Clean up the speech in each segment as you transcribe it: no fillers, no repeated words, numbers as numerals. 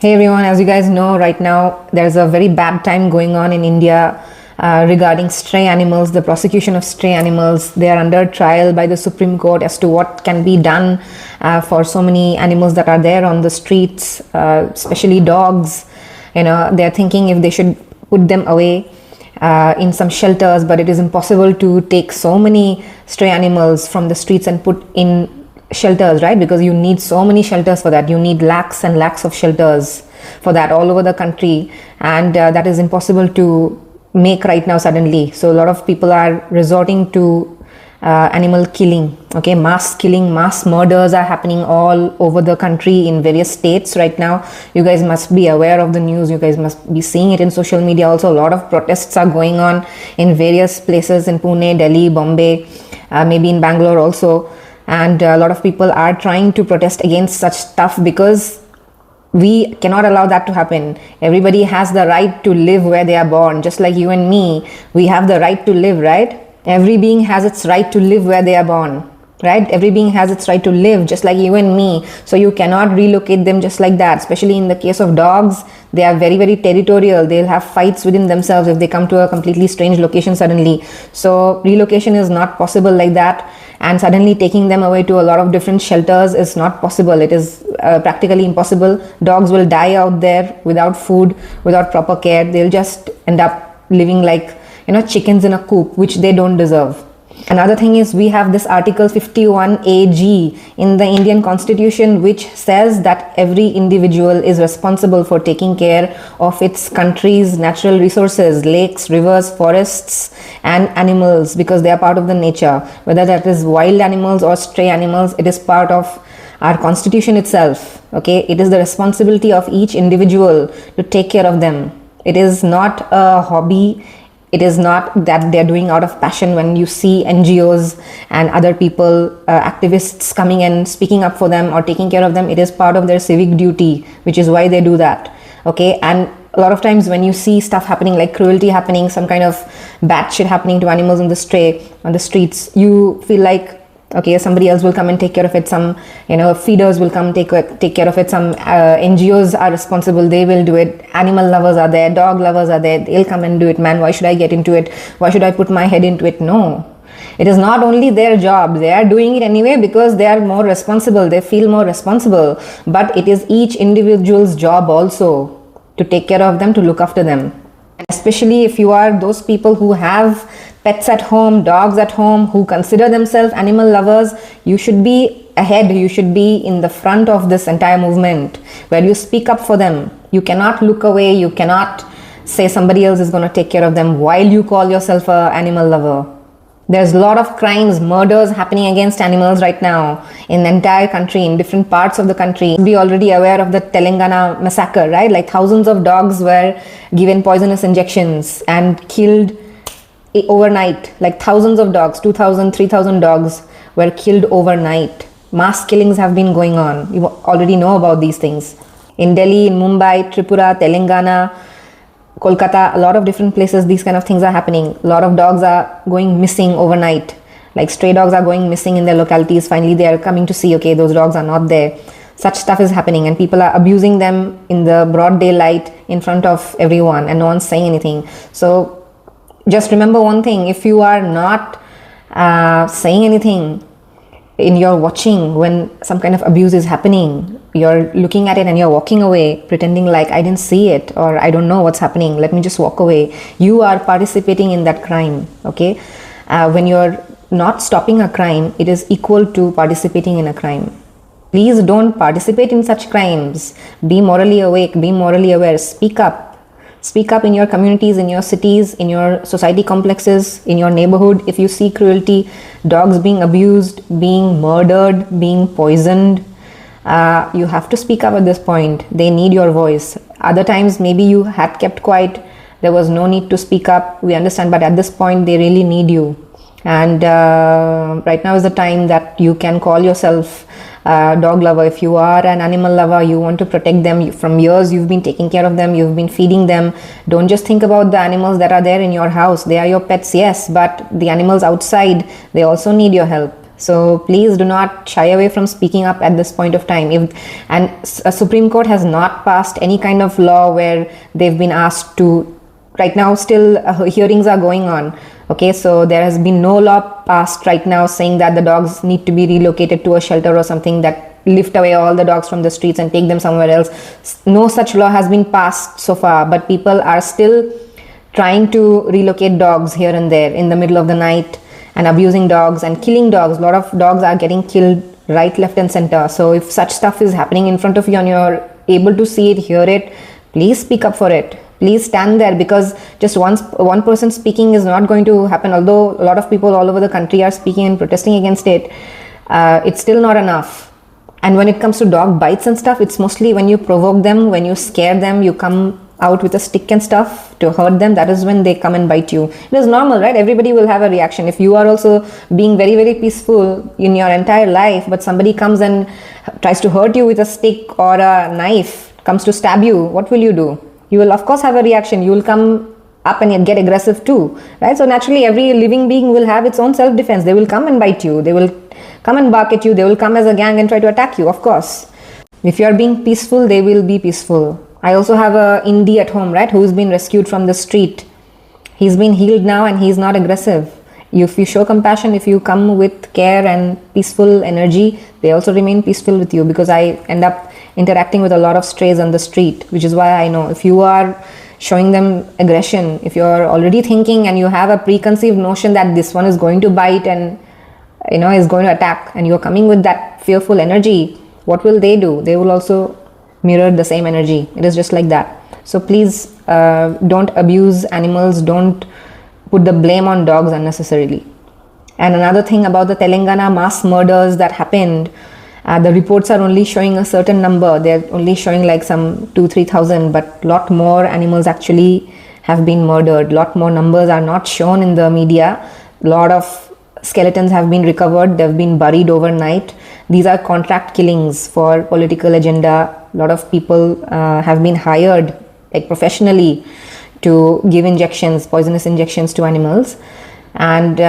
Hey everyone, as you guys know, right now there's a very bad time going on in India regarding stray animals, the prosecution of stray animals. They are under trial by the Supreme Court as to what can be done for so many animals that are there on the streets, especially dogs. They're thinking if they should put them away in some shelters, but it is impossible to take so many stray animals from the streets and put in shelters, right? Because you need so many shelters for that. You need lakhs and lakhs of shelters for that all over the country, and that is impossible to make right now suddenly. So a lot of people are resorting to animal killing. Okay, mass killing, mass murders are happening all over the country in various states right now. You guys must be aware of the news. You guys must be seeing it in social media also. A lot of protests are going on in various places in Pune, Delhi, Bombay, maybe in Bangalore also. And a lot of people are trying to protest against such stuff because we cannot allow that to happen. Everybody has the right to live where they are born. Just like you and me, we have the right to live, right? Every being has its right to live where they are born, right? Every being has its right to live just like you and me. So you cannot relocate them just like that. Especially in the case of dogs, they are very, very territorial. They'll have fights within themselves if they come to a completely strange location suddenly. So relocation is not possible like that. And suddenly taking them away to a lot of different shelters is not possible. It is practically impossible. Dogs will die out there without food, without proper care. They'll just end up living like, chickens in a coop, which they don't deserve. Another thing is we have this Article 51AG in the Indian Constitution, which says that every individual is responsible for taking care of its country's natural resources, lakes, rivers, forests, and animals, because they are part of the nature. Whether that is wild animals or stray animals, it is part of our Constitution itself. Okay, it is the responsibility of each individual to take care of them. It is not a hobby. It is not that they're doing out of passion. When you see NGOs and other people, activists coming and speaking up for them or taking care of them, it is part of their civic duty, which is why they do that. Okay, and a lot of times when you see stuff happening, like cruelty happening, some kind of bad shit happening to animals on the streets, you feel like, okay, somebody else will come and take care of it. Some, feeders will come take care of it. Some NGOs are responsible. They will do it. Animal lovers are there. Dog lovers are there. They'll come and do it. Man, why should I get into it? Why should I put my head into it? No. It is not only their job. They are doing it anyway because they are more responsible. They feel more responsible. But it is each individual's job also to take care of them, to look after them. And especially if you are those people who have pets at home, dogs at home, who consider themselves animal lovers, you should be ahead. You should be in the front of this entire movement where you speak up for them. You cannot look away. You cannot say somebody else is going to take care of them while you call yourself an animal lover. There's a lot of crimes, murders happening against animals right now in the entire country, in different parts of the country. Be already aware of the Telengana massacre, right? Like thousands of dogs were given poisonous injections and killed overnight. Like thousands of dogs, 2,000, 3,000 dogs were killed overnight. Mass killings have been going on. You already know about these things. In Delhi, in Mumbai, Tripura, Telengana, Kolkata, a lot of different places, these kind of things are happening. A lot of dogs are going missing overnight. Like stray dogs are going missing in their localities. Finally, they are coming to see, okay, those dogs are not there. Such stuff is happening and people are abusing them in the broad daylight in front of everyone and no one's saying anything. So just remember one thing, if you are not saying anything in your watching when some kind of abuse is happening, you're looking at it and you're walking away pretending like I didn't see it or I don't know what's happening, let me just walk away. You are participating in that crime. Okay, when you're not stopping a crime, it is equal to participating in a crime. Please don't participate in such crimes. Be morally awake, be morally aware. Speak up. Speak up in your communities, in your cities, in your society complexes, in your neighborhood. If you see cruelty, dogs being abused, being murdered, being poisoned, you have to speak up at this point. They need your voice. Other times, maybe you had kept quiet. There was no need to speak up. We understand, but at this point, they really need you. And right now is the time that you can call yourself dog lover. If you are an animal lover, you want to protect them. From years you've been taking care of them, you've been feeding them. Don't just think about the animals that are there in your house. They are your pets, yes, but the animals outside, they also need your help. So please do not shy away from speaking up at this point of time. And a Supreme Court has not passed any kind of law where they've been asked to. Right now still hearings are going on. Okay, so there has been no law passed right now saying that the dogs need to be relocated to a shelter or something, that lift away all the dogs from the streets and take them somewhere else. No such law has been passed so far, but people are still trying to relocate dogs here and there in the middle of the night and abusing dogs and killing dogs. A lot of dogs are getting killed right, left and center. So if such stuff is happening in front of you and you're able to see it, hear it, please speak up for it. Please stand there, because just one person speaking is not going to happen. Although a lot of people all over the country are speaking and protesting against it, it's still not enough. And when it comes to dog bites and stuff, it's mostly when you provoke them, when you scare them, you come out with a stick and stuff to hurt them, that is when they come and bite you. It is normal, right? Everybody will have a reaction. If you are also being very, very peaceful in your entire life, but somebody comes and tries to hurt you with a stick or a knife, comes to stab you, what will you do? You will of course have a reaction. You will come up and get aggressive too, right? So naturally every living being will have its own self-defense. They will come and bite you, they will come and bark at you, they will come as a gang and try to attack you, of course. If you are being peaceful, they will be peaceful. I also have a indie at home, right, who's been rescued from the street. He's been healed now and he's not aggressive. If you show compassion, if you come with care and peaceful energy, they also remain peaceful with you, because I end up interacting with a lot of strays on the street, which is why I know if you are showing them aggression, if you're already thinking and you have a preconceived notion that this one is going to bite and is going to attack, and you're coming with that fearful energy, what will they do? They will also mirror the same energy. It is just like that. So please don't abuse animals, don't put the blame on dogs unnecessarily. And another thing about the Telengana mass murders that happened, the reports are only showing a certain number. They're only showing like some 2,000-3,000, but lot more animals actually have been murdered. Lot more numbers are not shown in the media. Lot of skeletons have been recovered. They've been buried overnight. These are contract killings for political agenda. A lot of people have been hired like professionally to give injections, poisonous injections to animals. And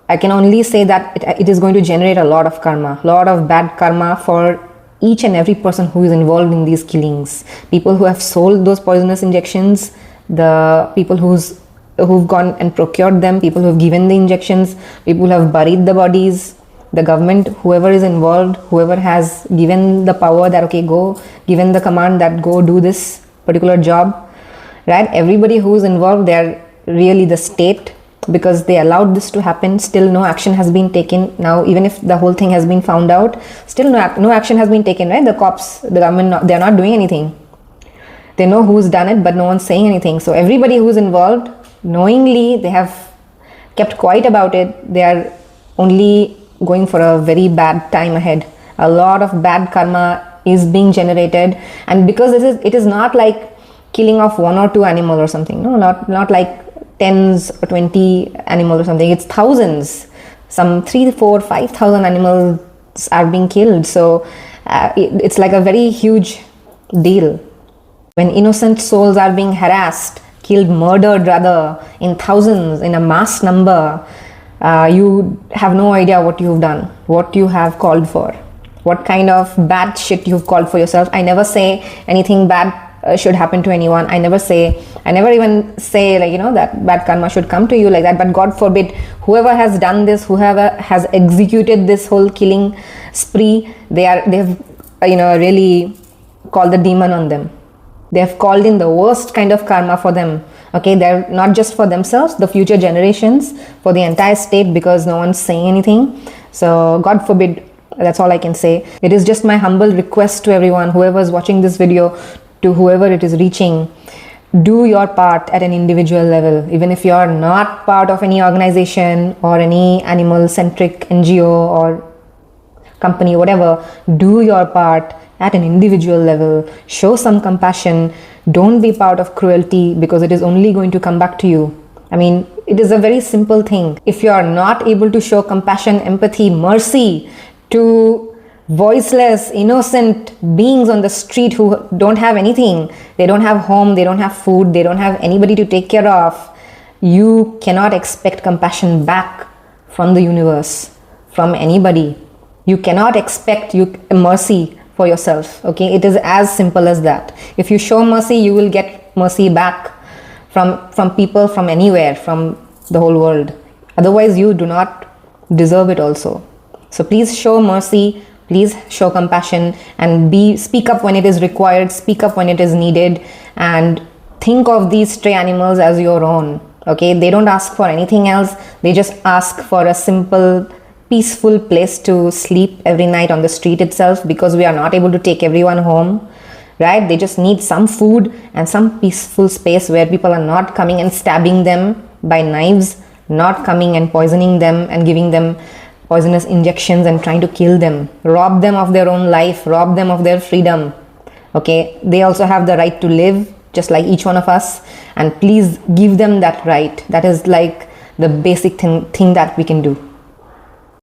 I can only say that it is going to generate a lot of karma, a lot of bad karma for each and every person who is involved in these killings. People who have sold those poisonous injections, the people who've gone and procured them, people who have given the injections, people who have buried the bodies, the government, whoever is involved, whoever has given the power that, okay, go, given the command that go do this particular job, right? Everybody who is involved, they are really the state, because they allowed this to happen. Still no action has been taken. Now even if the whole thing has been found out, still no action has been taken, right? The cops, the government, they are not doing anything. They know who's done it, but no one's saying anything. So everybody who's involved, knowingly, they have kept quiet about it. They are only going for a very bad time ahead. A lot of bad karma is being generated, and because it is not like killing of 1 or 2 animals or something. No, not like 10s or 20 animals or something. It's thousands. Some 3, 4, 5,000 animals are being killed. So it's like a very huge deal. When innocent souls are being harassed, killed, murdered rather, in thousands, in a mass number, you have no idea what you've done, what you have called for, what kind of bad shit you've called for yourself. I never say anything bad should happen to anyone. I never even say like, that bad karma should come to you like that. But God forbid, whoever has done this, whoever has executed this whole killing spree, they've really called the demon on them. They have called in the worst kind of karma for them. Okay, they're not just for themselves, the future generations, for the entire state, because no one's saying anything. So God forbid, that's all I can say. It is just my humble request to everyone, whoever's watching this video, to whoever it is reaching, do your part at an individual level. Even if you're not part of any organization or any animal-centric NGO or company, whatever, do your part at an individual level. Show some compassion. Don't be part of cruelty, because it is only going to come back to you. I mean, it is a very simple thing. If you are not able to show compassion, empathy, mercy to voiceless, innocent beings on the street who don't have anything, they don't have home, they don't have food, they don't have anybody to take care of, you cannot expect compassion back from the universe, from anybody. You cannot expect mercy for yourself. Okay, it is as simple as that. If you show mercy, you will get mercy back from people, from anywhere, from the whole world. Otherwise, you do not deserve it also. So please show mercy, please show compassion, and speak up when it is required, speak up when it is needed, and think of these stray animals as your own. Okay, they don't ask for anything else. They just ask for a simple, peaceful place to sleep every night on the street itself, because we are not able to take everyone home, right? They just need some food and some peaceful space where people are not coming and stabbing them by knives, not coming and poisoning them and giving them poisonous injections and trying to kill them, rob them of their own life, rob them of their freedom. Okay, they also have the right to live just like each one of us, and please give them that right. That is like the basic thing that we can do.